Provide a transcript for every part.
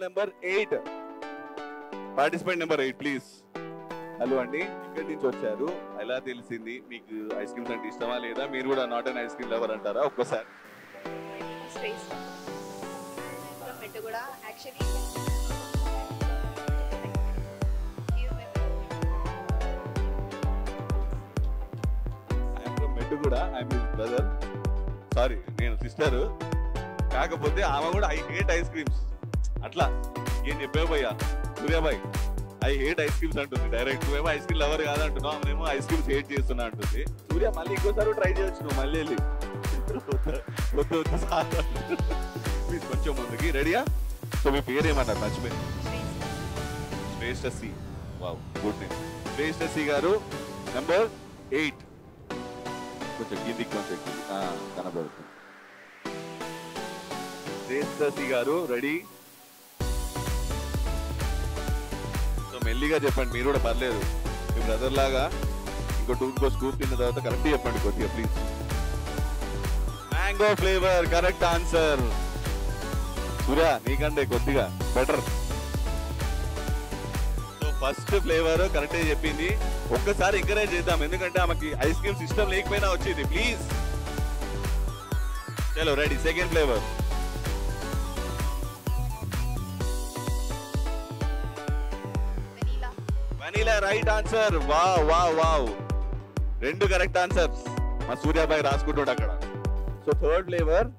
Number 8, participant number 8 please. Hello అండి, ఇక్కడి నుంచి వచ్చారు, ఎలా తెలిసింది మీకు ఐస్ క్రీమ్స్ అంటే ఇష్టమా లేదా? మీరు కూడా not and ice cream lover అంటారా? ఒక్కసారి కూడా ఐఎమ్ హిస్ బ్రదర్, సారీ నేను సిస్టర్, కాకపోతే ఆమె కూడా ఐ హేట్ ఐస్ క్రీమ్స్. అట్లా ఏం చెప్పావు భయ్యా Suryabhai, I hate ice creams అంటుంది డైరెక్ట్. నువ్వేమో ఐస్ క్రీమ్ లవర్ కాదంటున్నావు, ఆమెమో ఐస్ క్రీమ్స్ హేట్ చేస్తున్నా అంటుంది. సూర్య మళ్ళీ ఇంకోసారి ట్రై చేయొచ్చు నువ్వు, మళ్ళీ వెళ్ళి వద్దు వద్దు సార్ ప్లీజ్ కొంచెం ముందుకి. రెడీయా? సో మీ పేరు ఏమన్నారు మర్చిపోయి? Shreshtashri. Wow, good name. Shreshtashri garu number 8. కొంచెం కిందికి కనబడుతుంది. శ్రేష్ఠశ్రీ గారు రెడీ? సో మెల్లిగా చెప్పండి, మీరు కూడా పర్లేదు, మీ బ్రదర్ లాగా ఇంకో స్కూప్ తిన్న తర్వాత కరెక్ట్ చెప్పండి కొద్దిగా please. Mango flavour correct answer. Surya నీకంటే కొద్దిగా బెటర్. సో ఫస్ట్ ఫ్లేవర్ కరెక్టే చెప్పింది. ఒక్కసారి ఎంకరేజ్ చేద్దాం, ఎందుకంటే ఆమెకి ఐస్ క్రీమ్స్ ఇష్టం లేకపోయినా వచ్చింది. ప్లీజ్ చలో ready. Second flavour vanilla right answer. Wow wow wow, 2 correct answers. మా సూర్యాబాయ్ రాసుకుంటాడు అక్కడ. So third flavour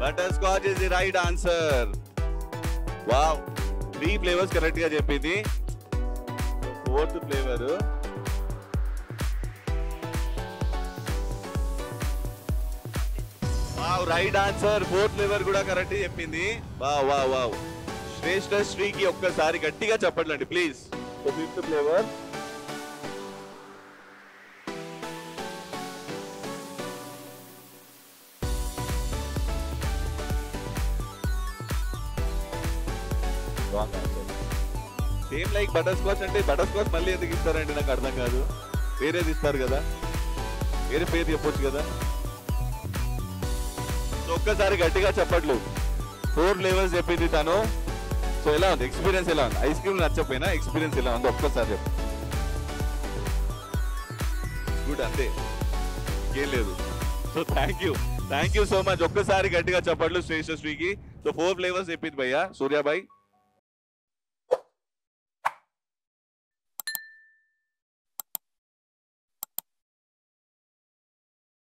butterscotch is the right answer. Wow, 3 flavours correct గా చెప్పింది. Fourth flavour wow right answer. 4th flavour కూడా correct చెప్పింది. వావ్ wow వావ్, శ్రేష్ఠశ్రీకి ఒక్కసారి గట్టిగా చెప్పట్లండి please. So 5th flavour same like butterscotch. అంటే బటర్ స్కాచ్ మళ్ళీ ఎందుకు ఇస్తారంటే నాకు అర్థం కాదు, వేరేది ఇస్తారు కదా, వేరే పేరు చెప్పొచ్చు కదా. సో ఒక్కసారి గట్టిగా చెప్పట్లు. 4 ఫ్లేవర్స్ చెప్పింది తను. సో ఎలా ఉంది ఎక్స్పీరియన్స్? ఎలా ఉంది? ఐస్ క్రీమ్ నచ్చపోయినా ఎక్స్పీరియన్స్ ఎలా ఉంది ఒక్కసారి చెప్పు. గుడ్, అంతే, ఏం లేదు. So thank you so much. ఒక్కసారి గట్టిగా చెప్పట్లు శ్రేష్ఠశ్రీకి. సో 4 ఫ్లేవర్స్ చెప్పింది భయ్యా సూర్యాబాయ్.